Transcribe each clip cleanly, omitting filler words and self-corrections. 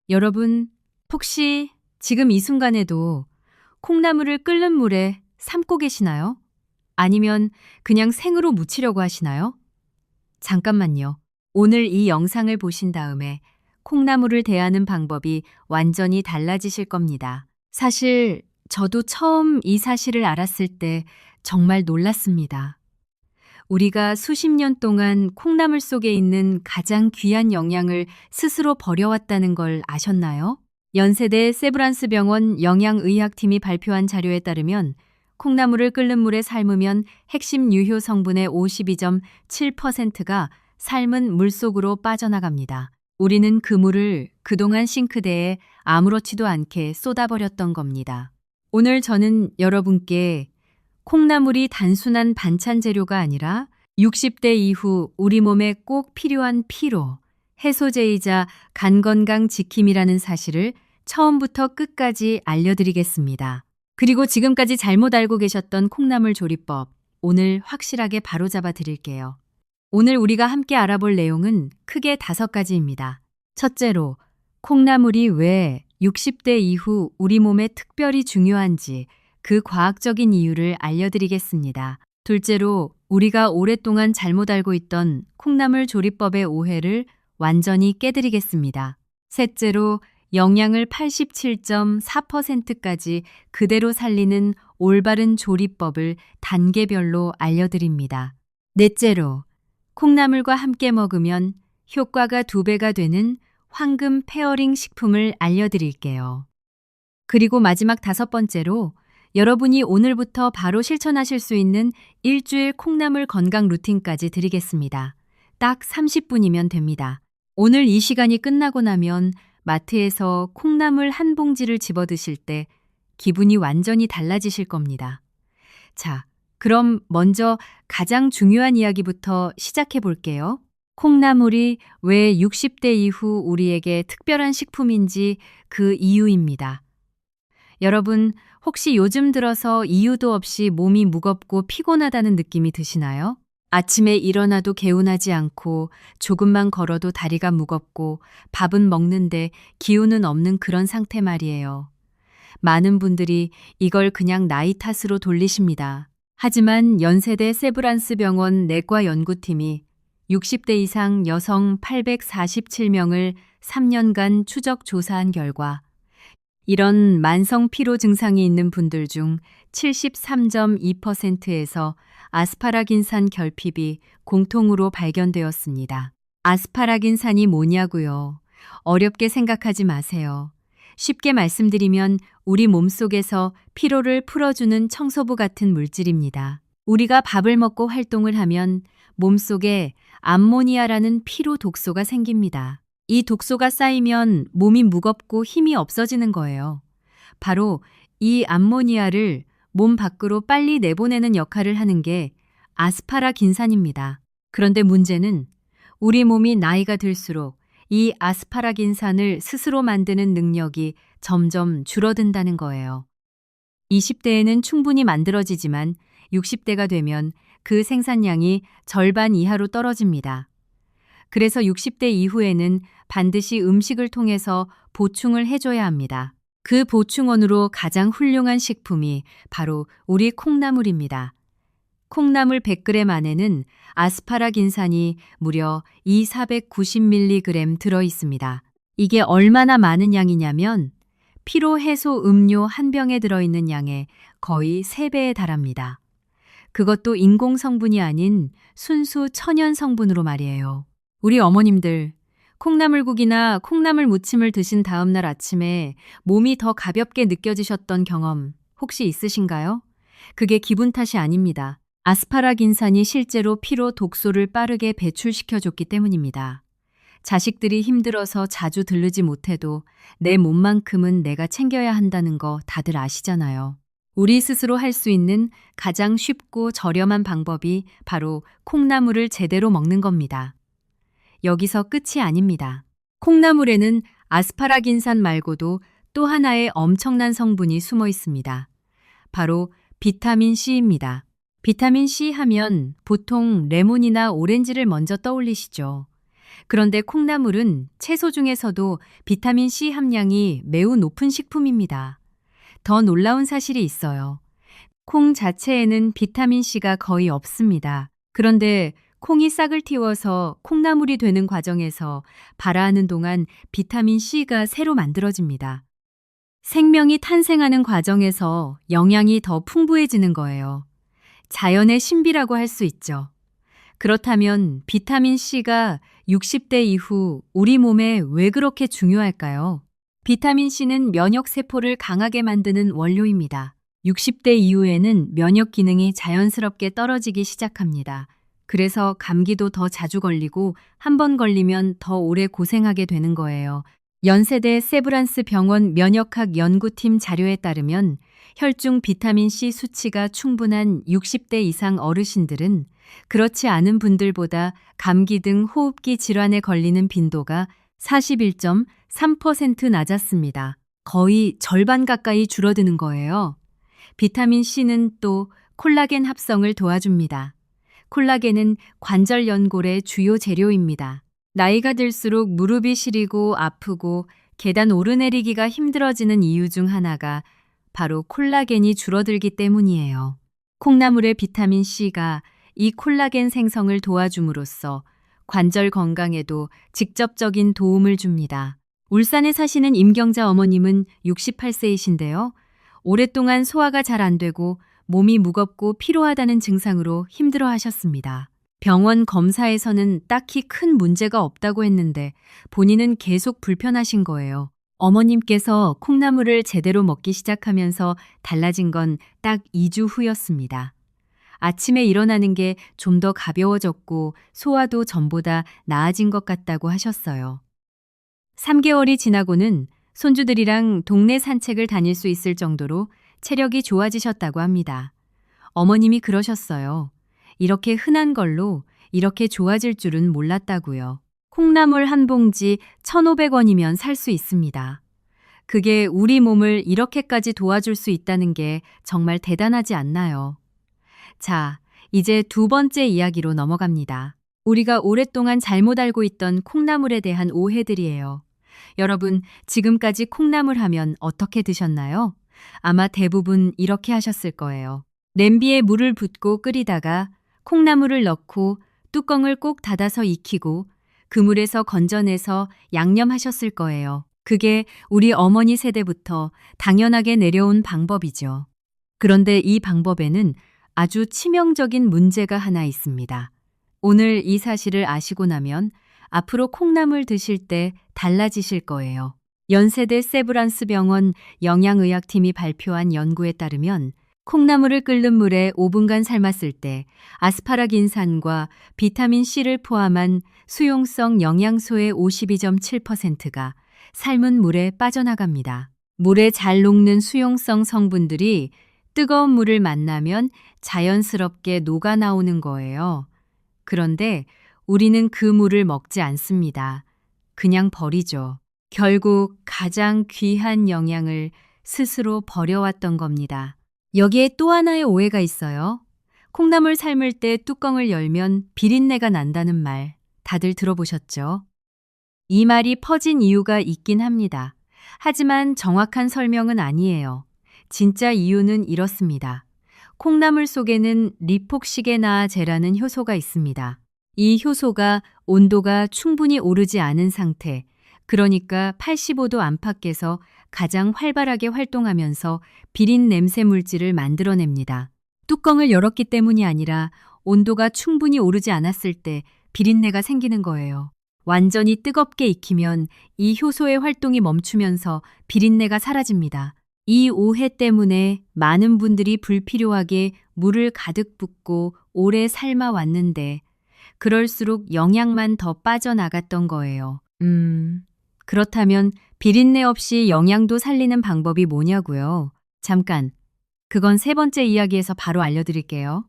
여러분, 혹시 지금 이 순간에도 콩나물을 끓는 물에 삶고 계시나요? 아니면 그냥 생으로 무치려고 하시나요? 잠깐만요. 오늘 이 영상을 보신 다음에 콩나물을 대하는 방법이 완전히 달라지실 겁니다. 사실 저도 처음 이 사실을 알았을 때 정말 놀랐습니다. 우리가 수십 년 동안 콩나물 속에 있는 가장 귀한 영양을 스스로 버려왔다는 걸 아셨나요? 연세대 세브란스 병원 영양의학팀이 발표한 자료에 따르면 콩나물을 끓는 물에 삶으면 핵심 유효 성분의 52.7%가 삶은 물 속으로 빠져나갑니다. 우리는 그 물을 그동안 싱크대에 아무렇지도 않게 쏟아버렸던 겁니다. 오늘 저는 여러분께 콩나물이 단순한 반찬 재료가 아니라 60대 이후 우리 몸에 꼭 필요한 피로, 해소제이자 간 건강 지킴이라는 사실을 처음부터 끝까지 알려드리겠습니다. 그리고 지금까지 잘못 알고 계셨던 콩나물 조리법, 오늘 확실하게 바로잡아 드릴게요. 오늘 우리가 함께 알아볼 내용은 크게 5가지입니다. 첫째로, 콩나물이 왜 60대 이후 우리 몸에 특별히 중요한지 그 과학적인 이유를 알려드리겠습니다. 둘째로, 우리가 오랫동안 잘못 알고 있던 콩나물 조리법의 오해를 완전히 깨드리겠습니다. 셋째로, 영양을 87.4%까지 그대로 살리는 올바른 조리법을 단계별로 알려드립니다. 넷째로, 콩나물과 함께 먹으면 효과가 2배가 되는 황금 페어링 식품을 알려드릴게요. 그리고 마지막 5번째로, 여러분이 오늘부터 바로 실천하실 수 있는 일주일 콩나물 건강 루틴까지 드리겠습니다. 딱 30분이면 됩니다. 오늘 이 시간이 끝나고 나면 마트에서 콩나물 한 봉지를 집어 드실 때 기분이 완전히 달라지실 겁니다. 자, 그럼 먼저 가장 중요한 이야기부터 시작해 볼게요. 콩나물이 왜 60대 이후 우리에게 특별한 식품인지 그 이유입니다. 여러분, 혹시 요즘 들어서 이유도 없이 몸이 무겁고 피곤하다는 느낌이 드시나요? 아침에 일어나도 개운하지 않고 조금만 걸어도 다리가 무겁고 밥은 먹는데 기운은 없는 그런 상태 말이에요. 많은 분들이 이걸 그냥 나이 탓으로 돌리십니다. 하지만 연세대 세브란스 병원 내과 연구팀이 60대 이상 여성 847명을 3년간 추적 조사한 결과 이런 만성 피로 증상이 있는 분들 중 73.2%에서 아스파라긴산 결핍이 공통으로 발견되었습니다. 아스파라긴산이 뭐냐고요? 어렵게 생각하지 마세요. 쉽게 말씀드리면 우리 몸속에서 피로를 풀어주는 청소부 같은 물질입니다. 우리가 밥을 먹고 활동을 하면 몸속에 암모니아라는 피로 독소가 생깁니다. 이 독소가 쌓이면 몸이 무겁고 힘이 없어지는 거예요. 바로 이 암모니아를 몸 밖으로 빨리 내보내는 역할을 하는 게 아스파라긴산입니다. 그런데 문제는 우리 몸이 나이가 들수록 이 아스파라긴산을 스스로 만드는 능력이 점점 줄어든다는 거예요. 20대에는 충분히 만들어지지만 60대가 되면 그 생산량이 절반 이하로 떨어집니다. 그래서 60대 이후에는 반드시 음식을 통해서 보충을 해줘야 합니다. 그 보충원으로 가장 훌륭한 식품이 바로 우리 콩나물입니다. 콩나물 100g 안에는 아스파라긴산이 무려 490mg 들어 있습니다. 이게 얼마나 많은 양이냐면 피로 해소 음료 한 병에 들어있는 양의 거의 3배에 달합니다. 그것도 인공 성분이 아닌 순수 천연 성분으로 말이에요. 우리 어머님들, 콩나물국이나 콩나물 무침을 드신 다음 날 아침에 몸이 더 가볍게 느껴지셨던 경험 혹시 있으신가요? 그게 기분 탓이 아닙니다. 아스파라긴산이 실제로 피로 독소를 빠르게 배출시켜줬기 때문입니다. 자식들이 힘들어서 자주 들르지 못해도 내 몸만큼은 내가 챙겨야 한다는 거 다들 아시잖아요. 우리 스스로 할 수 있는 가장 쉽고 저렴한 방법이 바로 콩나물을 제대로 먹는 겁니다. 여기서 끝이 아닙니다. 콩나물에는 아스파라긴산 말고도 또 하나의 엄청난 성분이 숨어 있습니다. 바로 비타민 C입니다. 비타민 C 하면 보통 레몬이나 오렌지를 먼저 떠올리시죠. 그런데 콩나물은 채소 중에서도 비타민 C 함량이 매우 높은 식품입니다. 더 놀라운 사실이 있어요. 콩 자체에는 비타민 C가 거의 없습니다. 그런데 콩이 싹을 틔워서 콩나물이 되는 과정에서 발화하는 동안 비타민 C가 새로 만들어집니다. 생명이 탄생하는 과정에서 영양이 더 풍부해지는 거예요. 자연의 신비라고 할 수 있죠. 그렇다면 비타민 C가 60대 이후 우리 몸에 왜 그렇게 중요할까요? 비타민 C는 면역 세포를 강하게 만드는 원료입니다. 60대 이후에는 면역 기능이 자연스럽게 떨어지기 시작합니다. 그래서 감기도 더 자주 걸리고 한 번 걸리면 더 오래 고생하게 되는 거예요. 연세대 세브란스 병원 면역학 연구팀 자료에 따르면 혈중 비타민 C 수치가 충분한 60대 이상 어르신들은 그렇지 않은 분들보다 감기 등 호흡기 질환에 걸리는 빈도가 41.3% 낮았습니다. 거의 절반 가까이 줄어드는 거예요. 비타민 C는 또 콜라겐 합성을 도와줍니다. 콜라겐은 관절 연골의 주요 재료입니다. 나이가 들수록 무릎이 시리고 아프고 계단 오르내리기가 힘들어지는 이유 중 하나가 바로 콜라겐이 줄어들기 때문이에요. 콩나물의 비타민 C가 이 콜라겐 생성을 도와줌으로써 관절 건강에도 직접적인 도움을 줍니다. 울산에 사시는 임경자 어머님은 68세이신데요. 오랫동안 소화가 잘 안 되고 몸이 무겁고 피로하다는 증상으로 힘들어 하셨습니다. 병원 검사에서는 딱히 큰 문제가 없다고 했는데 본인은 계속 불편하신 거예요. 어머님께서 콩나물을 제대로 먹기 시작하면서 달라진 건 딱 2주 후였습니다. 아침에 일어나는 게 좀 더 가벼워졌고 소화도 전보다 나아진 것 같다고 하셨어요. 3개월이 지나고는 손주들이랑 동네 산책을 다닐 수 있을 정도로 체력이 좋아지셨다고 합니다. 어머님이 그러셨어요. 이렇게 흔한 걸로 이렇게 좋아질 줄은 몰랐다고요. 콩나물 한 봉지 1,500원이면 살 수 있습니다. 그게 우리 몸을 이렇게까지 도와줄 수 있다는 게 정말 대단하지 않나요? 자, 이제 두 번째 이야기로 넘어갑니다. 우리가 오랫동안 잘못 알고 있던 콩나물에 대한 오해들이에요. 여러분, 지금까지 콩나물 하면 어떻게 드셨나요? 아마 대부분 이렇게 하셨을 거예요. 냄비에 물을 붓고 끓이다가 콩나물을 넣고 뚜껑을 꼭 닫아서 익히고 그 물에서 건져내서 양념하셨을 거예요. 그게 우리 어머니 세대부터 당연하게 내려온 방법이죠. 그런데 이 방법에는 아주 치명적인 문제가 하나 있습니다. 오늘 이 사실을 아시고 나면 앞으로 콩나물 드실 때 달라지실 거예요. 연세대 세브란스 병원 영양의학팀이 발표한 연구에 따르면 콩나물을 끓는 물에 5분간 삶았을 때 아스파라긴산과 비타민 C를 포함한 수용성 영양소의 52.7%가 삶은 물에 빠져나갑니다. 물에 잘 녹는 수용성 성분들이 뜨거운 물을 만나면 자연스럽게 녹아 나오는 거예요. 그런데 우리는 그 물을 먹지 않습니다. 그냥 버리죠. 결국 가장 귀한 영양을 스스로 버려왔던 겁니다. 여기에 또 하나의 오해가 있어요. 콩나물 삶을 때 뚜껑을 열면 비린내가 난다는 말 다들 들어보셨죠? 이 말이 퍼진 이유가 있긴 합니다. 하지만 정확한 설명은 아니에요. 진짜 이유는 이렇습니다. 콩나물 속에는 리폭시게나제라는 효소가 있습니다. 이 효소가 온도가 충분히 오르지 않은 상태, 그러니까 85도 안팎에서 가장 활발하게 활동하면서 비린 냄새 물질을 만들어냅니다. 뚜껑을 열었기 때문이 아니라 온도가 충분히 오르지 않았을 때 비린내가 생기는 거예요. 완전히 뜨겁게 익히면 이 효소의 활동이 멈추면서 비린내가 사라집니다. 이 오해 때문에 많은 분들이 불필요하게 물을 가득 붓고 오래 삶아 왔는데 그럴수록 영양만 더 빠져나갔던 거예요. 그렇다면 비린내 없이 영양도 살리는 방법이 뭐냐고요? 잠깐, 그건 세 번째 이야기에서 바로 알려드릴게요.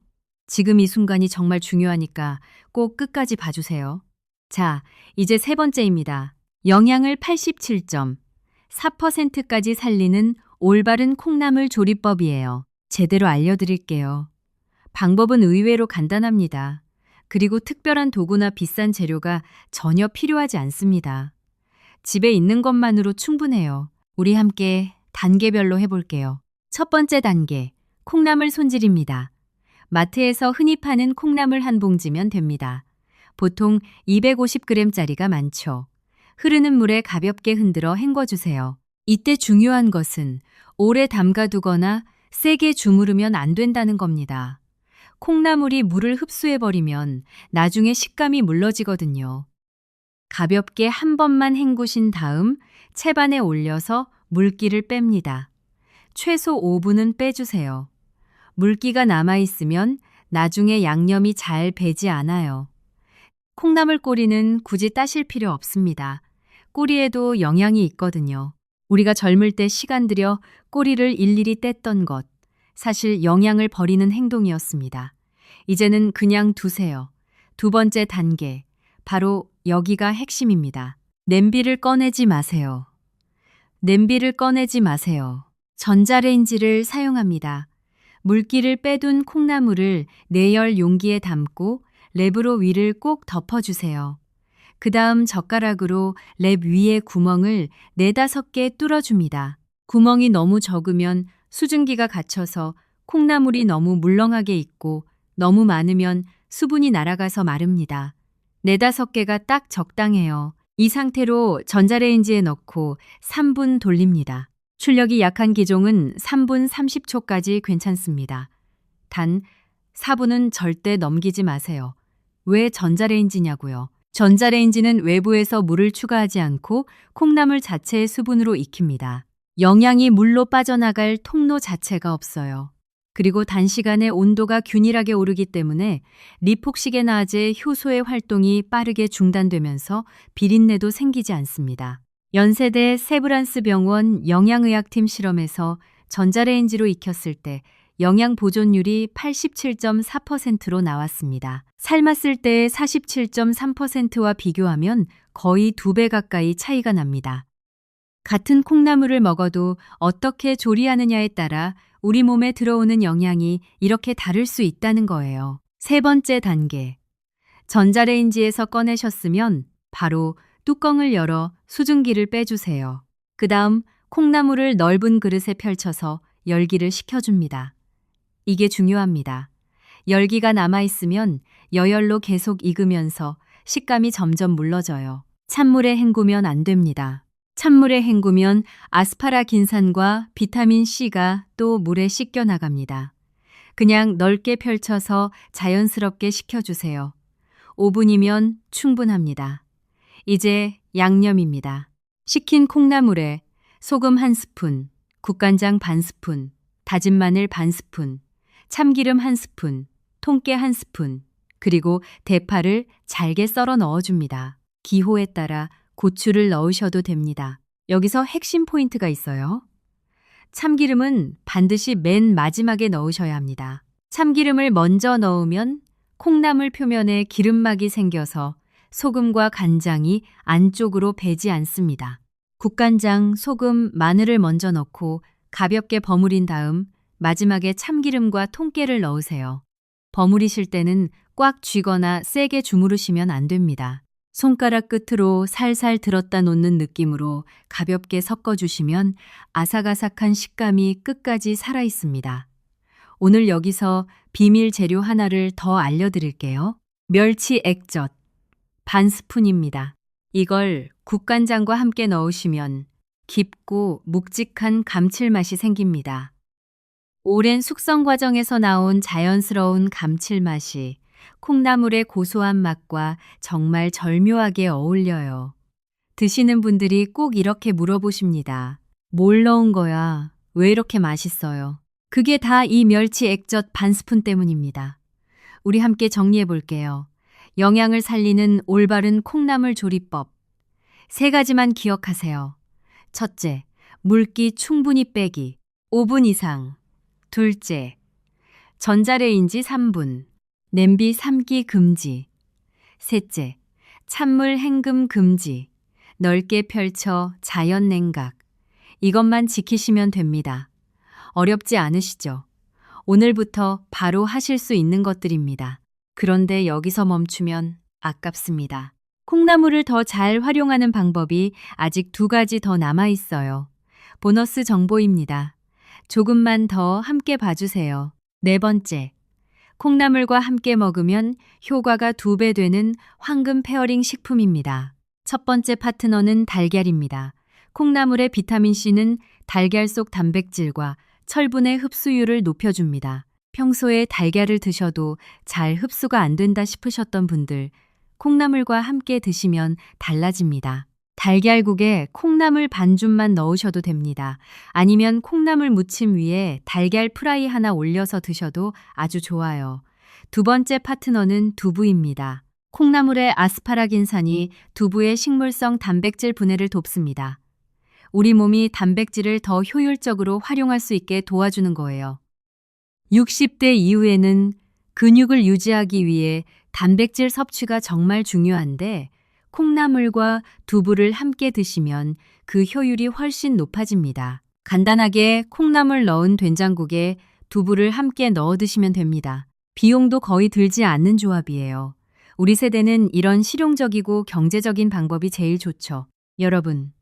지금 이 순간이 정말 중요하니까 꼭 끝까지 봐주세요. 자, 이제 세 번째입니다. 영양을 87.4%까지 살리는 올바른 콩나물 조리법이에요. 제대로 알려드릴게요. 방법은 의외로 간단합니다. 그리고 특별한 도구나 비싼 재료가 전혀 필요하지 않습니다. 집에 있는 것만으로 충분해요. 우리 함께 단계별로 해볼게요. 첫 번째 단계, 콩나물 손질입니다. 마트에서 흔히 파는 콩나물 한 봉지면 됩니다. 보통 250g짜리가 많죠. 흐르는 물에 가볍게 흔들어 헹궈주세요. 이때 중요한 것은 오래 담가두거나 세게 주무르면 안 된다는 겁니다. 콩나물이 물을 흡수해버리면 나중에 식감이 물러지거든요. 가볍게 한 번만 헹구신 다음 채반에 올려서 물기를 뺍니다. 최소 5분은 빼주세요. 물기가 남아있으면 나중에 양념이 잘 배지 않아요. 콩나물 꼬리는 굳이 따실 필요 없습니다. 꼬리에도 영양이 있거든요. 우리가 젊을 때 시간 들여 꼬리를 일일이 뗐던 것, 사실 영양을 버리는 행동이었습니다. 이제는 그냥 두세요. 두 번째 단계, 바로 여기가 핵심입니다. 냄비를 꺼내지 마세요. 냄비를 꺼내지 마세요. 전자레인지를 사용합니다. 물기를 빼둔 콩나물을 내열 용기에 담고 랩으로 위를 꼭 덮어주세요. 그 다음 젓가락으로 랩 위에 구멍을 4-5개 뚫어줍니다. 구멍이 너무 적으면 수증기가 갇혀서 콩나물이 너무 물렁하게 익고 너무 많으면 수분이 날아가서 마릅니다. 4-5개가 딱 적당해요. 이 상태로 전자레인지에 넣고 3분 돌립니다. 출력이 약한 기종은 3분 30초까지 괜찮습니다. 단 4분은 절대 넘기지 마세요. 왜 전자레인지냐고요? 전자레인지는 외부에서 물을 추가하지 않고 콩나물 자체의 수분으로 익힙니다. 영양이 물로 빠져나갈 통로 자체가 없어요. 그리고 단시간에 온도가 균일하게 오르기 때문에 리폭식의 낮에 효소의 활동이 빠르게 중단되면서 비린내도 생기지 않습니다. 연세대 세브란스 병원 영양의학팀 실험에서 전자레인지로 익혔을 때 영양 보존율이 87.4%로 나왔습니다. 삶았을 때의 47.3%와 비교하면 거의 2배 가까이 차이가 납니다. 같은 콩나물을 먹어도 어떻게 조리하느냐에 따라 우리 몸에 들어오는 영양이 이렇게 다를 수 있다는 거예요. 세 번째 단계. 전자레인지에서 꺼내셨으면 바로 뚜껑을 열어 수증기를 빼주세요. 그 다음 콩나물을 넓은 그릇에 펼쳐서 열기를 식혀줍니다. 이게 중요합니다. 열기가 남아있으면 여열로 계속 익으면서 식감이 점점 물러져요. 찬물에 헹구면 안 됩니다. 찬물에 헹구면 아스파라긴산과 비타민 C가 또 물에 씻겨 나갑니다. 그냥 넓게 펼쳐서 자연스럽게 식혀주세요. 5분이면 충분합니다. 이제 양념입니다. 식힌 콩나물에 소금 1스푼, 국간장 반 스푼, 다진 마늘 반 스푼, 참기름 1스푼, 통깨 1스푼, 그리고 대파를 잘게 썰어 넣어줍니다. 기호에 따라 고추를 넣으셔도 됩니다. 여기서 핵심 포인트가 있어요. 참기름은 반드시 맨 마지막에 넣으셔야 합니다. 참기름을 먼저 넣으면 콩나물 표면에 기름막이 생겨서 소금과 간장이 안쪽으로 배지 않습니다. 국간장, 소금, 마늘을 먼저 넣고 가볍게 버무린 다음 마지막에 참기름과 통깨를 넣으세요. 버무리실 때는 꽉 쥐거나 세게 주무르시면 안 됩니다. 손가락 끝으로 살살 들었다 놓는 느낌으로 가볍게 섞어주시면 아삭아삭한 식감이 끝까지 살아있습니다. 오늘 여기서 비밀 재료 하나를 더 알려드릴게요. 멸치 액젓 반 스푼입니다. 이걸 국간장과 함께 넣으시면 깊고 묵직한 감칠맛이 생깁니다. 오랜 숙성 과정에서 나온 자연스러운 감칠맛이 콩나물의 고소한 맛과 정말 절묘하게 어울려요. 드시는 분들이 꼭 이렇게 물어보십니다. 뭘 넣은 거야? 왜 이렇게 맛있어요? 그게 다 이 멸치 액젓 반 스푼 때문입니다. 우리 함께 정리해 볼게요. 영양을 살리는 올바른 콩나물 조리법. 3가지만 기억하세요. 첫째, 물기 충분히 빼기 5분 이상. 둘째, 전자레인지 3분. 냄비 삶기 금지. 셋째, 찬물 헹금 금지. 넓게 펼쳐 자연 냉각. 이것만 지키시면 됩니다. 어렵지 않으시죠? 오늘부터 바로 하실 수 있는 것들입니다. 그런데 여기서 멈추면 아깝습니다. 콩나물을 더 잘 활용하는 방법이 아직 2가지 더 남아 있어요. 보너스 정보입니다. 조금만 더 함께 봐주세요. 4번째, 콩나물과 함께 먹으면 효과가 2배 되는 황금 페어링 식품입니다. 첫 번째 파트너는 달걀입니다. 콩나물의 비타민C는 달걀 속 단백질과 철분의 흡수율을 높여줍니다. 평소에 달걀을 드셔도 잘 흡수가 안 된다 싶으셨던 분들, 콩나물과 함께 드시면 달라집니다. 달걀국에 콩나물 반줌만 넣으셔도 됩니다. 아니면 콩나물 무침 위에 달걀 프라이 하나 올려서 드셔도 아주 좋아요. 2번째 파트너는 두부입니다. 콩나물의 아스파라긴산이 두부의 식물성 단백질 분해를 돕습니다. 우리 몸이 단백질을 더 효율적으로 활용할 수 있게 도와주는 거예요. 60대 이후에는 근육을 유지하기 위해 단백질 섭취가 정말 중요한데 콩나물과 두부를 함께 드시면 그 효율이 훨씬 높아집니다. 간단하게 콩나물 넣은 된장국에 두부를 함께 넣어 드시면 됩니다. 비용도 거의 들지 않는 조합이에요. 우리 세대는 이런 실용적이고 경제적인 방법이 제일 좋죠. 여러분,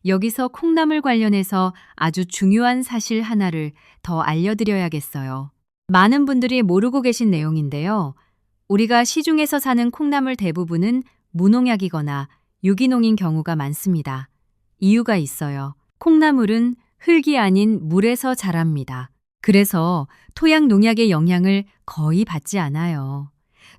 여기서 콩나물 관련해서 아주 중요한 사실 하나를 더 알려드려야겠어요. 많은 분들이 모르고 계신 내용인데요. 우리가 시중에서 사는 콩나물 대부분은 무농약이거나 유기농인 경우가 많습니다. 이유가 있어요. 콩나물은 흙이 아닌 물에서 자랍니다. 그래서 토양 농약의 영향을 거의 받지 않아요.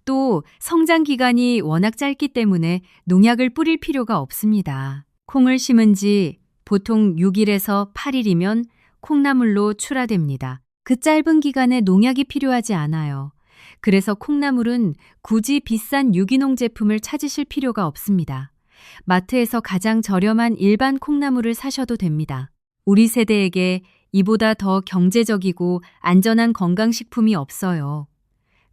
또 성장 기간이 워낙 짧기 때문에 농약을 뿌릴 필요가 없습니다. 콩을 심은 지 보통 6일에서 8일이면 콩나물로 출하됩니다. 그 짧은 기간에 농약이 필요하지 않아요. 그래서 콩나물은 굳이 비싼 유기농 제품을 찾으실 필요가 없습니다. 마트에서 가장 저렴한 일반 콩나물을 사셔도 됩니다. 우리 세대에게 이보다 더 경제적이고 안전한 건강식품이 없어요.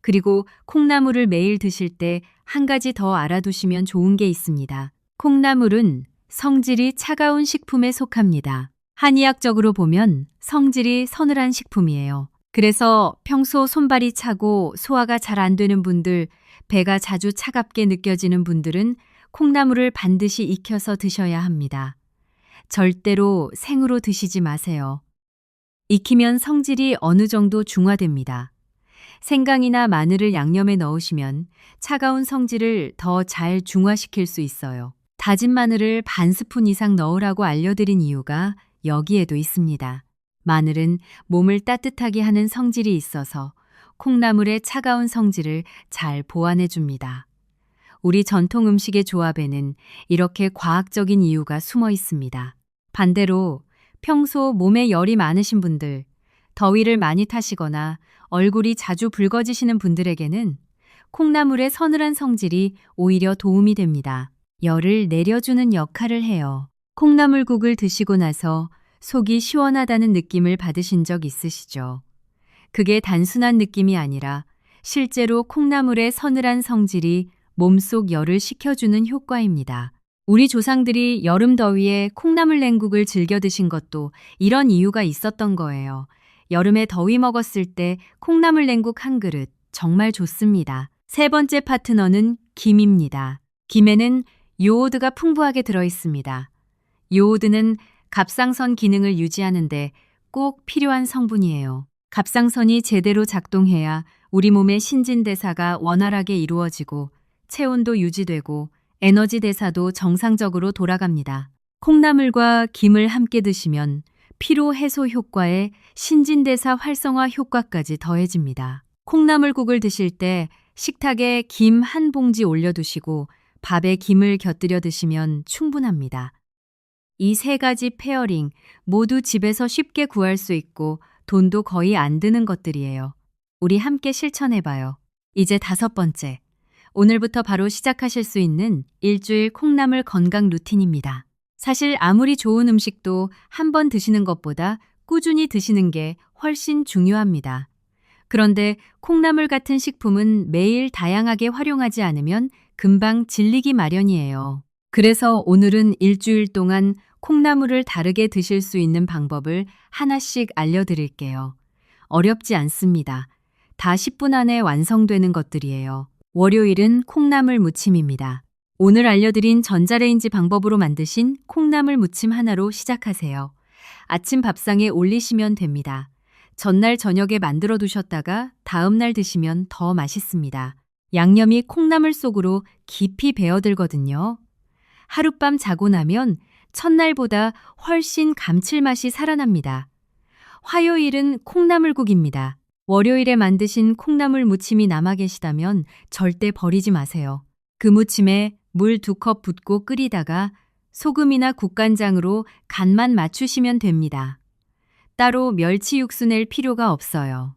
그리고 콩나물을 매일 드실 때 한 가지 더 알아두시면 좋은 게 있습니다. 콩나물은 성질이 차가운 식품에 속합니다. 한의학적으로 보면 성질이 서늘한 식품이에요. 그래서 평소 손발이 차고 소화가 잘 안 되는 분들, 배가 자주 차갑게 느껴지는 분들은 콩나물을 반드시 익혀서 드셔야 합니다. 절대로 생으로 드시지 마세요. 익히면 성질이 어느 정도 중화됩니다. 생강이나 마늘을 양념에 넣으시면 차가운 성질을 더 잘 중화시킬 수 있어요. 다진 마늘을 반 스푼 이상 넣으라고 알려드린 이유가 여기에도 있습니다. 마늘은 몸을 따뜻하게 하는 성질이 있어서 콩나물의 차가운 성질을 잘 보완해 줍니다. 우리 전통 음식의 조합에는 이렇게 과학적인 이유가 숨어 있습니다. 반대로 평소 몸에 열이 많으신 분들, 더위를 많이 타시거나 얼굴이 자주 붉어지시는 분들에게는 콩나물의 서늘한 성질이 오히려 도움이 됩니다. 열을 내려주는 역할을 해요. 콩나물국을 드시고 나서 속이 시원하다는 느낌을 받으신 적 있으시죠? 그게 단순한 느낌이 아니라 실제로 콩나물의 서늘한 성질이 몸속 열을 식혀주는 효과입니다. 우리 조상들이 여름 더위에 콩나물 냉국을 즐겨 드신 것도 이런 이유가 있었던 거예요. 여름에 더위 먹었을 때 콩나물 냉국 한 그릇 정말 좋습니다. 3번째 파트너는 김입니다. 김에는 요오드가 풍부하게 들어있습니다. 요오드는 갑상선 기능을 유지하는데 꼭 필요한 성분이에요. 갑상선이 제대로 작동해야 우리 몸의 신진대사가 원활하게 이루어지고 체온도 유지되고 에너지 대사도 정상적으로 돌아갑니다. 콩나물과 김을 함께 드시면 피로 해소 효과에 신진대사 활성화 효과까지 더해집니다. 콩나물국을 드실 때 식탁에 김 한 봉지 올려두시고 밥에 김을 곁들여 드시면 충분합니다. 이 3가지 페어링 모두 집에서 쉽게 구할 수 있고 돈도 거의 안 드는 것들이에요. 우리 함께 실천해봐요. 이제 5번째. 오늘부터 바로 시작하실 수 있는 일주일 콩나물 건강 루틴입니다. 사실 아무리 좋은 음식도 한 번 드시는 것보다 꾸준히 드시는 게 훨씬 중요합니다. 그런데 콩나물 같은 식품은 매일 다양하게 활용하지 않으면 금방 질리기 마련이에요. 그래서 오늘은 일주일 동안 콩나물을 다르게 드실 수 있는 방법을 하나씩 알려드릴게요. 어렵지 않습니다. 다 10분 안에 완성되는 것들이에요. 월요일은 콩나물 무침입니다. 오늘 알려드린 전자레인지 방법으로 만드신 콩나물 무침 하나로 시작하세요. 아침 밥상에 올리시면 됩니다. 전날 저녁에 만들어 두셨다가 다음날 드시면 더 맛있습니다. 양념이 콩나물 속으로 깊이 배어들거든요. 하룻밤 자고 나면 첫날보다 훨씬 감칠맛이 살아납니다. 화요일은 콩나물국입니다. 월요일에 만드신 콩나물 무침이 남아 계시다면 절대 버리지 마세요. 그 무침에 물 2컵 붓고 끓이다가 소금이나 국간장으로 간만 맞추시면 됩니다. 따로 멸치 육수 낼 필요가 없어요.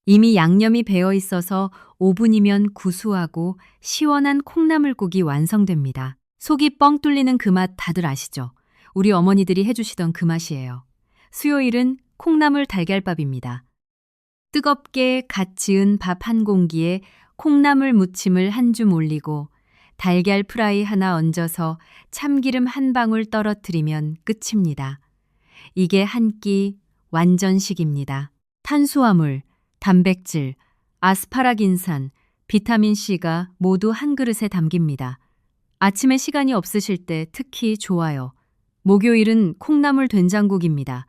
이미 양념이 배어 있어서 5분이면 구수하고 시원한 콩나물국이 완성됩니다. 속이 뻥 뚫리는 그 맛 다들 아시죠? 우리 어머니들이 해주시던 그 맛이에요. 수요일은 콩나물 달걀밥입니다. 뜨겁게 갓 지은 밥 한 공기에 콩나물 무침을 한 줌 올리고 달걀 프라이 하나 얹어서 참기름 한 방울 떨어뜨리면 끝입니다. 이게 한 끼 완전식입니다. 탄수화물, 단백질, 아스파라긴산, 비타민C가 모두 한 그릇에 담깁니다. 아침에 시간이 없으실 때 특히 좋아요. 목요일은 콩나물 된장국입니다.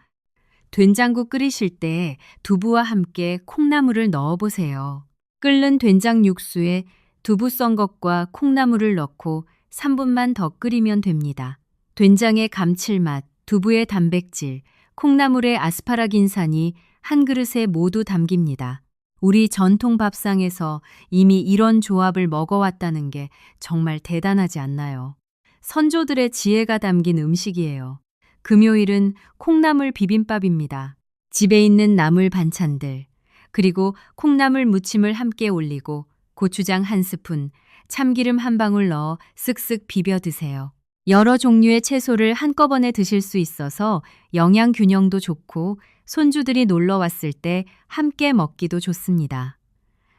된장국 끓이실 때 두부와 함께 콩나물을 넣어보세요. 끓는 된장 육수에 두부 썬 것과 콩나물을 넣고 3분만 더 끓이면 됩니다. 된장의 감칠맛, 두부의 단백질, 콩나물의 아스파라긴산이 한 그릇에 모두 담깁니다. 우리 전통 밥상에서 이미 이런 조합을 먹어왔다는 게 정말 대단하지 않나요? 선조들의 지혜가 담긴 음식이에요. 금요일은 콩나물 비빔밥입니다. 집에 있는 나물 반찬들, 그리고 콩나물 무침을 함께 올리고 고추장 한 스푼, 참기름 한 방울 넣어 쓱쓱 비벼 드세요. 여러 종류의 채소를 한꺼번에 드실 수 있어서 영양 균형도 좋고 손주들이 놀러 왔을 때 함께 먹기도 좋습니다.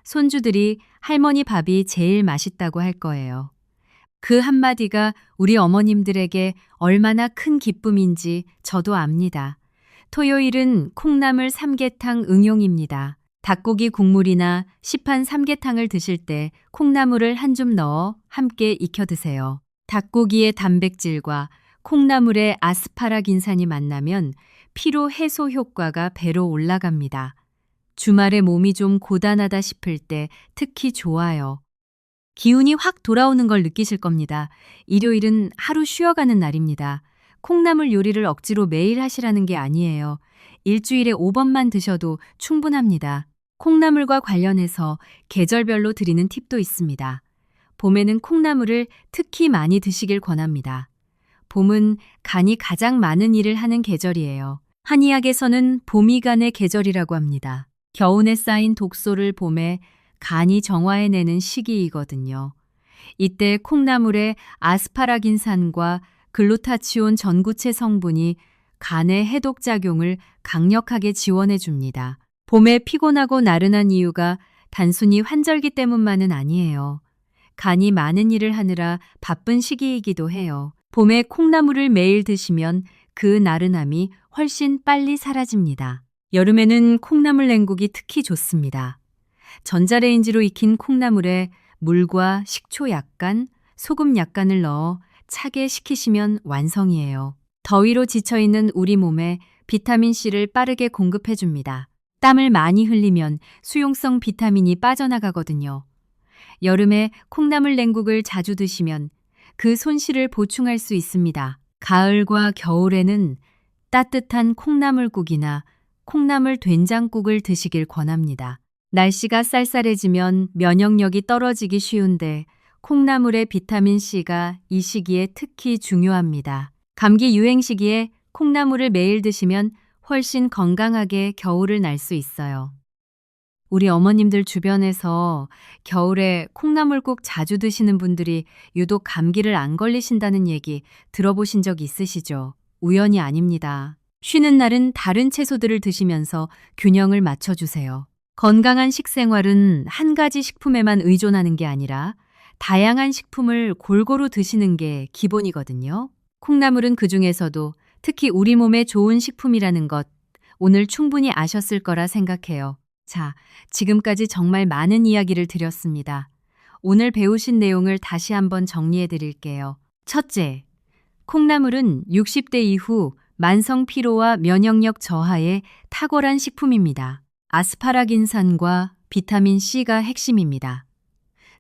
손주들이 할머니 밥이 제일 맛있다고 할 거예요. 그 한마디가 우리 어머님들에게 얼마나 큰 기쁨인지 저도 압니다. 토요일은 콩나물 삼계탕 응용입니다. 닭고기 국물이나 시판 삼계탕을 드실 때 콩나물을 한 줌 넣어 함께 익혀 드세요. 닭고기의 단백질과 콩나물의 아스파라긴산이 만나면 피로 해소 효과가 배로 올라갑니다. 주말에 몸이 좀 고단하다 싶을 때 특히 좋아요. 기운이 확 돌아오는 걸 느끼실 겁니다. 일요일은 하루 쉬어가는 날입니다. 콩나물 요리를 억지로 매일 하시라는 게 아니에요. 일주일에 5번만 드셔도 충분합니다. 콩나물과 관련해서 계절별로 드리는 팁도 있습니다. 봄에는 콩나물을 특히 많이 드시길 권합니다. 봄은 간이 가장 많은 일을 하는 계절이에요. 한의학에서는 봄이간의 계절이라고 합니다. 겨운에 쌓인 독소를 봄에 간이 정화해내는 시기이거든요. 이때 콩나물의 아스파라긴산과 글루타치온 전구체 성분이 간의 해독작용을 강력하게 지원해줍니다. 봄에 피곤하고 나른한 이유가 단순히 환절기 때문만은 아니에요. 간이 많은 일을 하느라 바쁜 시기이기도 해요. 봄에 콩나물을 매일 드시면 그 나른함이 훨씬 빨리 사라집니다. 여름에는 콩나물 냉국이 특히 좋습니다. 전자레인지로 익힌 콩나물에 물과 식초 약간, 소금 약간을 넣어 차게 식히시면 완성이에요. 더위로 지쳐있는 우리 몸에 비타민C를 빠르게 공급해줍니다. 땀을 많이 흘리면 수용성 비타민이 빠져나가거든요. 여름에 콩나물 냉국을 자주 드시면 그 손실을 보충할 수 있습니다. 가을과 겨울에는 따뜻한 콩나물국이나 콩나물 된장국을 드시길 권합니다. 날씨가 쌀쌀해지면 면역력이 떨어지기 쉬운데 콩나물의 비타민C가 이 시기에 특히 중요합니다. 감기 유행 시기에 콩나물을 매일 드시면 훨씬 건강하게 겨울을 날 수 있어요. 우리 어머님들 주변에서 겨울에 콩나물국 자주 드시는 분들이 유독 감기를 안 걸리신다는 얘기 들어보신 적 있으시죠? 우연이 아닙니다. 쉬는 날은 다른 채소들을 드시면서 균형을 맞춰주세요. 건강한 식생활은 한 가지 식품에만 의존하는 게 아니라 다양한 식품을 골고루 드시는 게 기본이거든요. 콩나물은 그 중에서도 특히 우리 몸에 좋은 식품이라는 것 오늘 충분히 아셨을 거라 생각해요. 자, 지금까지 정말 많은 이야기를 드렸습니다. 오늘 배우신 내용을 다시 한번 정리해 드릴게요. 첫째, 콩나물은 60대 이후 만성 피로와 면역력 저하에 탁월한 식품입니다. 아스파라긴산과 비타민 C가 핵심입니다.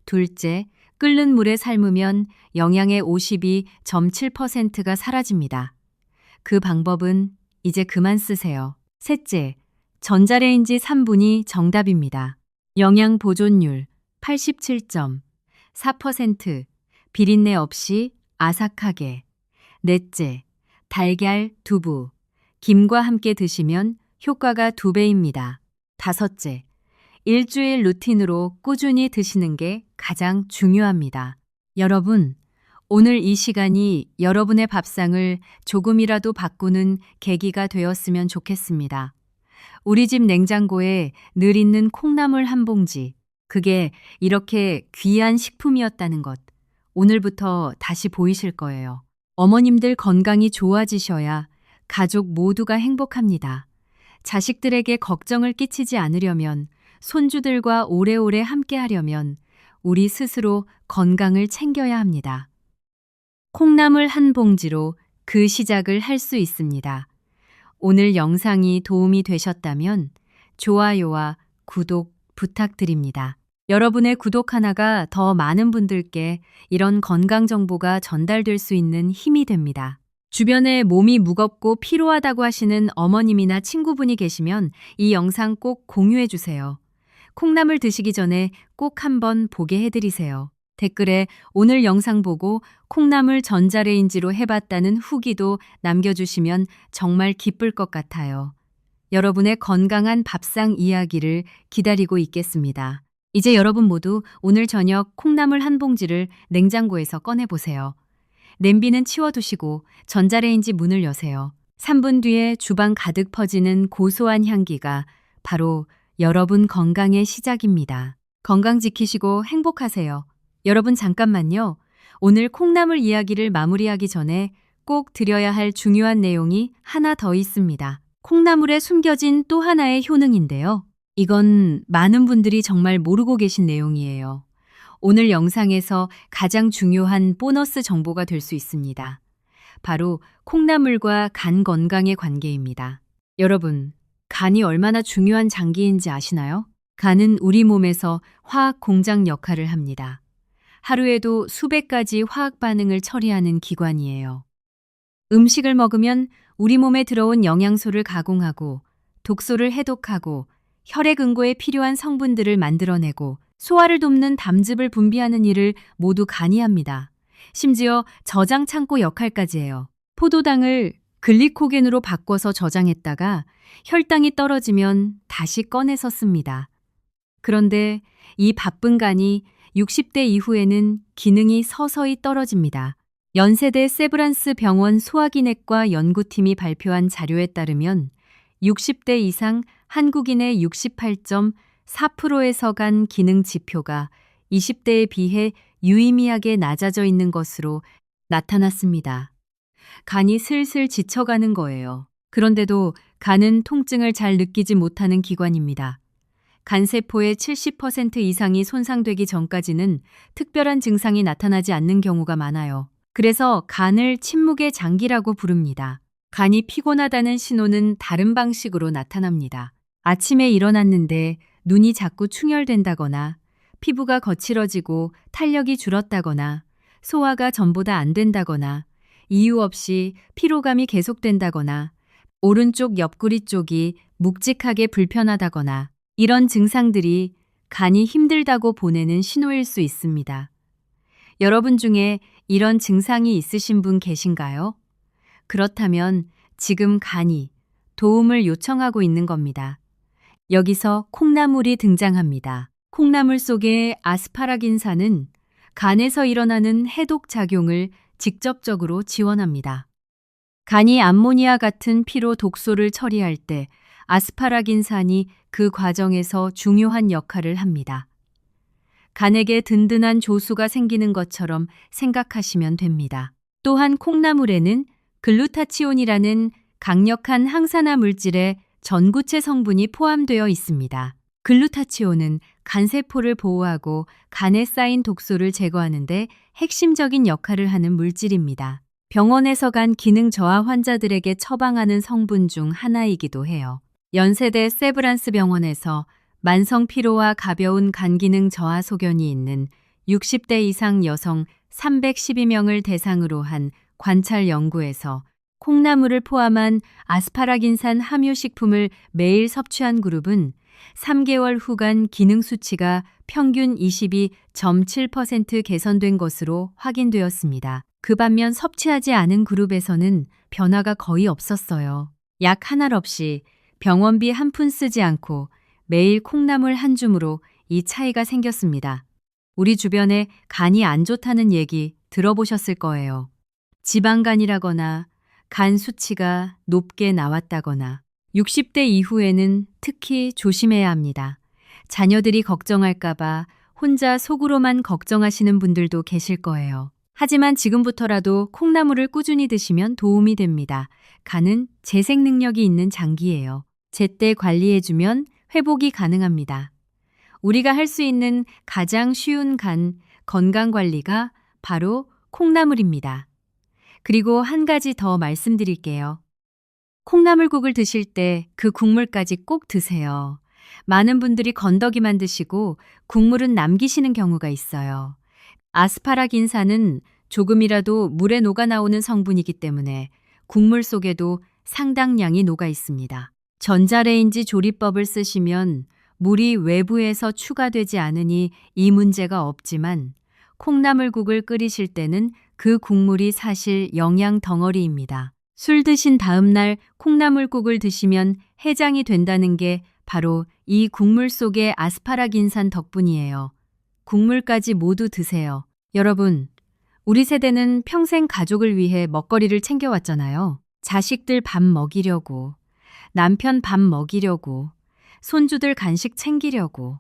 둘째, 끓는 물에 삶으면 영양의 52.7%가 사라집니다. 그 방법은 이제 그만 쓰세요. 셋째, 전자레인지 3분이 정답입니다. 영양 보존율 87.4%, 비린내 없이 아삭하게. 넷째, 달걀, 두부, 김과 함께 드시면 효과가 2배입니다. 다섯째, 일주일 루틴으로 꾸준히 드시는 게 가장 중요합니다. 여러분, 오늘 이 시간이 여러분의 밥상을 조금이라도 바꾸는 계기가 되었으면 좋겠습니다. 우리 집 냉장고에 늘 있는 콩나물 한 봉지, 그게 이렇게 귀한 식품이었다는 것, 오늘부터 다시 보이실 거예요. 어머님들 건강이 좋아지셔야 가족 모두가 행복합니다. 자식들에게 걱정을 끼치지 않으려면, 손주들과 오래오래 함께 하려면 우리 스스로 건강을 챙겨야 합니다. 콩나물 한 봉지로 그 시작을 할 수 있습니다. 오늘 영상이 도움이 되셨다면 좋아요와 구독 부탁드립니다. 여러분의 구독 하나가 더 많은 분들께 이런 건강 정보가 전달될 수 있는 힘이 됩니다. 주변에 몸이 무겁고 피로하다고 하시는 어머님이나 친구분이 계시면 이 영상 꼭 공유해 주세요. 콩나물 드시기 전에 꼭 한번 보게 해드리세요. 댓글에 오늘 영상 보고 콩나물 전자레인지로 해봤다는 후기도 남겨주시면 정말 기쁠 것 같아요. 여러분의 건강한 밥상 이야기를 기다리고 있겠습니다. 이제 여러분 모두 오늘 저녁 콩나물 한 봉지를 냉장고에서 꺼내보세요. 냄비는 치워두시고 전자레인지 문을 여세요. 3분 뒤에 주방 가득 퍼지는 고소한 향기가 바로 여러분 건강의 시작입니다. 건강 지키시고 행복하세요. 여러분 잠깐만요. 오늘 콩나물 이야기를 마무리하기 전에 꼭 드려야 할 중요한 내용이 하나 더 있습니다. 콩나물에 숨겨진 또 하나의 효능인데요. 이건 많은 분들이 정말 모르고 계신 내용이에요. 오늘 영상에서 가장 중요한 보너스 정보가 될 수 있습니다. 바로 콩나물과 간 건강의 관계입니다. 여러분, 간이 얼마나 중요한 장기인지 아시나요? 간은 우리 몸에서 화학 공장 역할을 합니다. 하루에도 수백 가지 화학 반응을 처리하는 기관이에요. 음식을 먹으면 우리 몸에 들어온 영양소를 가공하고 독소를 해독하고 혈액 응고에 필요한 성분들을 만들어내고 소화를 돕는 담즙을 분비하는 일을 모두 간이 합니다. 심지어 저장 창고 역할까지 해요. 포도당을 글리코겐으로 바꿔서 저장했다가 혈당이 떨어지면 다시 꺼내서 씁니다. 그런데 이 바쁜 간이 60대 이후에는 기능이 서서히 떨어집니다. 연세대 세브란스 병원 소화기내과 연구팀이 발표한 자료에 따르면 60대 이상 한국인의 68.4%에서 간 기능 지표가 20대에 비해 유의미하게 낮아져 있는 것으로 나타났습니다. 간이 슬슬 지쳐가는 거예요. 그런데도 간은 통증을 잘 느끼지 못하는 기관입니다. 간세포의 70% 이상이 손상되기 전까지는 특별한 증상이 나타나지 않는 경우가 많아요. 그래서 간을 침묵의 장기라고 부릅니다. 간이 피곤하다는 신호는 다른 방식으로 나타납니다. 아침에 일어났는데 눈이 자꾸 충혈된다거나 피부가 거칠어지고 탄력이 줄었다거나 소화가 전보다 안 된다거나 이유 없이 피로감이 계속된다거나 오른쪽 옆구리 쪽이 묵직하게 불편하다거나 이런 증상들이 간이 힘들다고 보내는 신호일 수 있습니다. 여러분 중에 이런 증상이 있으신 분 계신가요? 그렇다면 지금 간이 도움을 요청하고 있는 겁니다. 여기서 콩나물이 등장합니다. 콩나물 속의 아스파라긴산은 간에서 일어나는 해독 작용을 직접적으로 지원합니다. 간이 암모니아 같은 피로 독소를 처리할 때 아스파라긴산이 그 과정에서 중요한 역할을 합니다. 간에게 든든한 조수가 생기는 것처럼 생각하시면 됩니다. 또한 콩나물에는 글루타치온이라는 강력한 항산화 물질의 전구체 성분이 포함되어 있습니다. 글루타치온은 간세포를 보호하고 간에 쌓인 독소를 제거하는데 핵심적인 역할을 하는 물질입니다. 병원에서 간 기능 저하 환자들에게 처방하는 성분 중 하나이기도 해요. 연세대 세브란스 병원에서 만성 피로와 가벼운 간 기능 저하 소견이 있는 60대 이상 여성 312명을 대상으로 한 관찰 연구에서 콩나물을 포함한 아스파라긴산 함유식품을 매일 섭취한 그룹은 3개월 후간 기능 수치가 평균 22.7% 개선된 것으로 확인되었습니다. 그 반면 섭취하지 않은 그룹에서는 변화가 거의 없었어요. 약 한 알 없이 병원비 한 푼 쓰지 않고 매일 콩나물 한 줌으로 이 차이가 생겼습니다. 우리 주변에 간이 안 좋다는 얘기 들어보셨을 거예요. 지방간이라거나 간 수치가 높게 나왔다거나 60대 이후에는 특히 조심해야 합니다. 자녀들이 걱정할까봐 혼자 속으로만 걱정하시는 분들도 계실 거예요. 하지만 지금부터라도 콩나물을 꾸준히 드시면 도움이 됩니다. 간은 재생 능력이 있는 장기예요. 제때 관리해주면 회복이 가능합니다. 우리가 할 수 있는 가장 쉬운 간 건강 관리가 바로 콩나물입니다. 그리고 한 가지 더 말씀드릴게요. 콩나물국을 드실 때 그 국물까지 꼭 드세요. 많은 분들이 건더기만 드시고 국물은 남기시는 경우가 있어요. 아스파라긴산은 조금이라도 물에 녹아 나오는 성분이기 때문에 국물 속에도 상당량이 녹아 있습니다. 전자레인지 조리법을 쓰시면 물이 외부에서 추가되지 않으니 이 문제가 없지만 콩나물국을 끓이실 때는 그 국물이 사실 영양 덩어리입니다. 술 드신 다음 날 콩나물국을 드시면 해장이 된다는 게 바로 이 국물 속의 아스파라긴산 덕분이에요. 국물까지 모두 드세요. 여러분, 우리 세대는 평생 가족을 위해 먹거리를 챙겨왔잖아요. 자식들 밥 먹이려고, 남편 밥 먹이려고, 손주들 간식 챙기려고.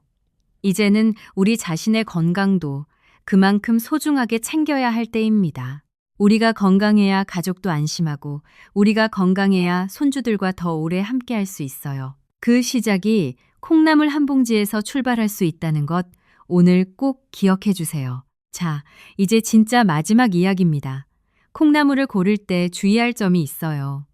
이제는 우리 자신의 건강도 그만큼 소중하게 챙겨야 할 때입니다. 우리가 건강해야 가족도 안심하고 우리가 건강해야 손주들과 더 오래 함께할 수 있어요. 그 시작이 콩나물 한 봉지에서 출발할 수 있다는 것 오늘 꼭 기억해 주세요. 자, 이제 진짜 마지막 이야기입니다. 콩나물을 고를 때 주의할 점이 있어요.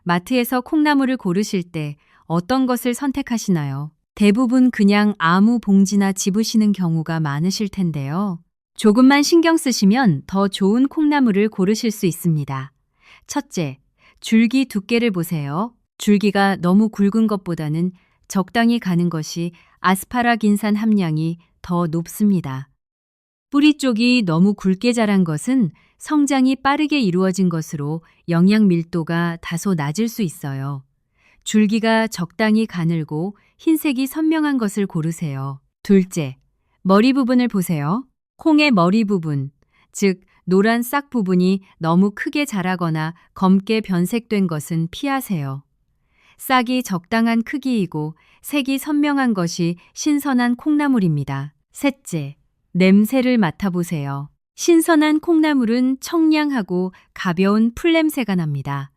마트에서 콩나물을 고르실 때 어떤 것을 선택하시나요? 대부분 그냥 아무 봉지나 집으시는 경우가 많으실 텐데요. 조금만 신경 쓰시면 더 좋은 콩나물을 고르실 수 있습니다. 첫째, 줄기 두께를 보세요. 줄기가 너무 굵은 것보다는 적당히 가는 것이 아스파라긴산 함량이 더 높습니다. 뿌리 쪽이 너무 굵게 자란 것은 성장이 빠르게 이루어진 것으로 영양 밀도가 다소 낮을 수 있어요. 줄기가 적당히 가늘고 흰색이 선명한 것을 고르세요. 둘째, 머리 부분을 보세요. 콩의 머리 부분, 즉 노란 싹 부분이 너무 크게 자라거나 검게 변색된 것은 피하세요. 싹이 적당한 크기이고 색이 선명한 것이 신선한 콩나물입니다. 셋째, 냄새를 맡아보세요. 신선한 콩나물은 청량하고 가벼운 풀냄새가 납니다.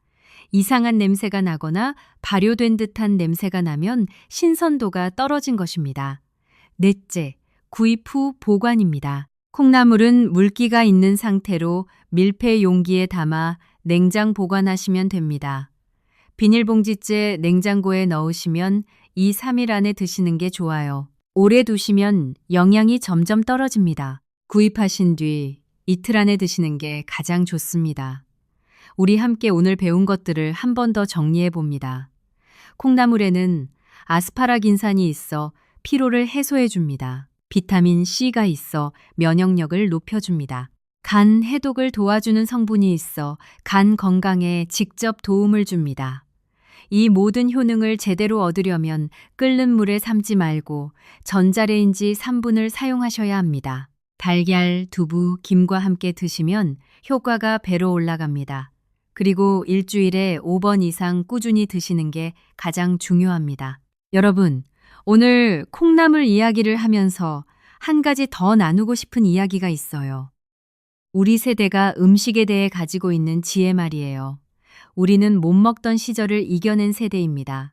이상한 냄새가 나거나 발효된 듯한 냄새가 나면 신선도가 떨어진 것입니다. 넷째, 구입 후 보관입니다. 콩나물은 물기가 있는 상태로 밀폐 용기에 담아 냉장 보관하시면 됩니다. 비닐봉지째 냉장고에 넣으시면 2, 3일 안에 드시는 게 좋아요. 오래 두시면 영양이 점점 떨어집니다. 구입하신 뒤 이틀 안에 드시는 게 가장 좋습니다. 우리 함께 오늘 배운 것들을 한 번 더 정리해 봅니다. 콩나물에는 아스파라긴산이 있어 피로를 해소해 줍니다. 비타민 C가 있어 면역력을 높여줍니다. 간 해독을 도와주는 성분이 있어 간 건강에 직접 도움을 줍니다. 이 모든 효능을 제대로 얻으려면 끓는 물에 삶지 말고 전자레인지 3분을 사용하셔야 합니다. 달걀, 두부, 김과 함께 드시면 효과가 배로 올라갑니다. 그리고 일주일에 5번 이상 꾸준히 드시는 게 가장 중요합니다. 여러분, 오늘 콩나물 이야기를 하면서 한 가지 더 나누고 싶은 이야기가 있어요. 우리 세대가 음식에 대해 가지고 있는 지혜 말이에요. 우리는 못 먹던 시절을 이겨낸 세대입니다.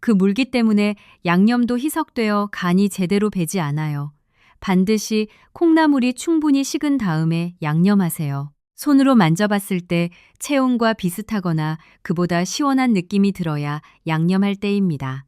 그 물기 때문에 양념도 희석되어 간이 제대로 배지 않아요. 반드시 콩나물이 충분히 식은 다음에 양념하세요. 손으로 만져봤을 때 체온과 비슷하거나 그보다 시원한 느낌이 들어야 양념할 때입니다.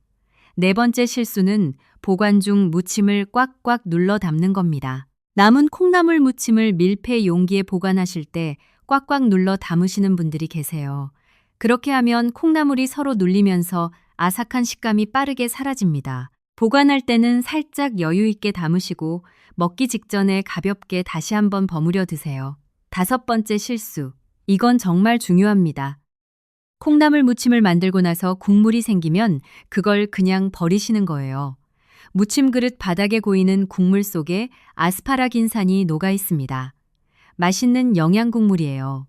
네 번째 실수는 보관 중 무침을 꽉꽉 눌러 담는 겁니다. 남은 콩나물 무침을 밀폐 용기에 보관하실 때 꽉꽉 눌러 담으시는 분들이 계세요. 그렇게 하면 콩나물이 서로 눌리면서 아삭한 식감이 빠르게 사라집니다. 보관할 때는 살짝 여유 있게 담으시고 먹기 직전에 가볍게 다시 한번 버무려 드세요. 다섯 번째 실수. 이건 정말 중요합니다. 콩나물 무침을 만들고 나서 국물이 생기면 그걸 그냥 버리시는 거예요. 무침 그릇 바닥에 고이는 국물 속에 아스파라긴산이 녹아 있습니다. 맛있는 영양 국물이에요.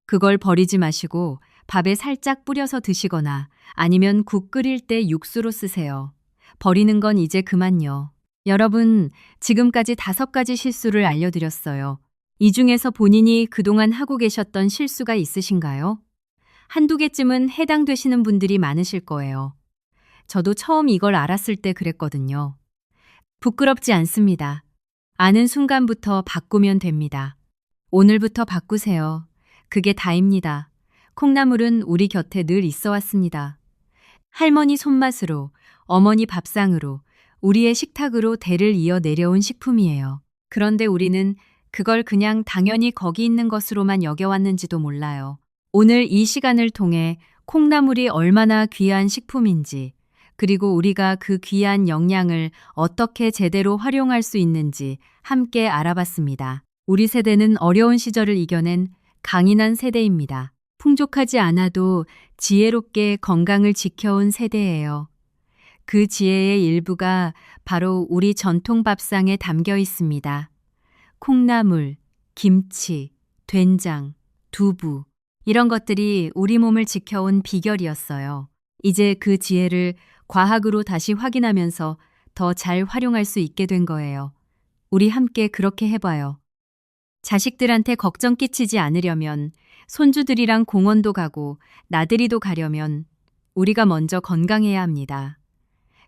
그걸 버리지 마시고 밥에 살짝 뿌려서 드시거나 아니면 국 끓일 때 육수로 쓰세요. 버리는 건 이제 그만요. 여러분, 지금까지 5가지 실수를 알려드렸어요. 이 중에서 본인이 그동안 하고 계셨던 실수가 있으신가요? 한두 개쯤은 해당되시는 분들이 많으실 거예요. 저도 처음 이걸 알았을 때 그랬거든요. 부끄럽지 않습니다. 아는 순간부터 바꾸면 됩니다. 오늘부터 바꾸세요. 그게 다입니다. 콩나물은 우리 곁에 늘 있어 왔습니다. 할머니 손맛으로, 어머니 밥상으로, 우리의 식탁으로 대를 이어 내려온 식품이에요. 그런데 우리는 그걸 그냥 당연히 거기 있는 것으로만 여겨왔는지도 몰라요. 오늘 이 시간을 통해 콩나물이 얼마나 귀한 식품인지, 그리고 우리가 그 귀한 영양을 어떻게 제대로 활용할 수 있는지 함께 알아봤습니다. 우리 세대는 어려운 시절을 이겨낸 강인한 세대입니다. 풍족하지 않아도 지혜롭게 건강을 지켜온 세대예요. 그 지혜의 일부가 바로 우리 전통 밥상에 담겨 있습니다. 콩나물, 김치, 된장, 두부, 이런 것들이 우리 몸을 지켜온 비결이었어요. 이제 그 지혜를 과학으로 다시 확인하면서 더 잘 활용할 수 있게 된 거예요. 우리 함께 그렇게 해봐요. 자식들한테 걱정 끼치지 않으려면, 손주들이랑 공원도 가고 나들이도 가려면 우리가 먼저 건강해야 합니다.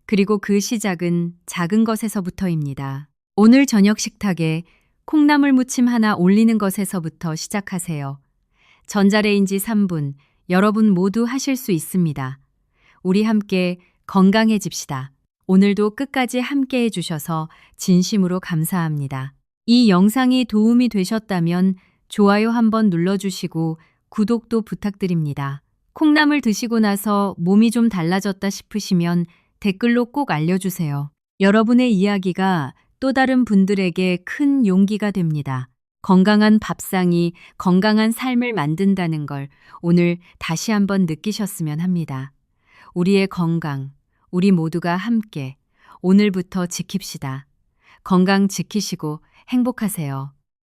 그리고 그 시작은 작은 것에서부터입니다. 오늘 저녁 식탁에 콩나물 무침 하나 올리는 것에서부터 시작하세요. 전자레인지 3분, 여러분 모두 하실 수 있습니다. 우리 함께 건강해집시다. 오늘도 끝까지 함께 해주셔서 진심으로 감사합니다. 이 영상이 도움이 되셨다면 좋아요 한번 눌러주시고 구독도 부탁드립니다. 콩나물 드시고 나서 몸이 좀 달라졌다 싶으시면 댓글로 꼭 알려주세요. 여러분의 이야기가 또 다른 분들에게 큰 용기가 됩니다. 건강한 밥상이 건강한 삶을 만든다는 걸 오늘 다시 한번 느끼셨으면 합니다. 우리의 건강, 우리 모두가 함께 오늘부터 지킵시다. 건강 지키시고 행복하세요.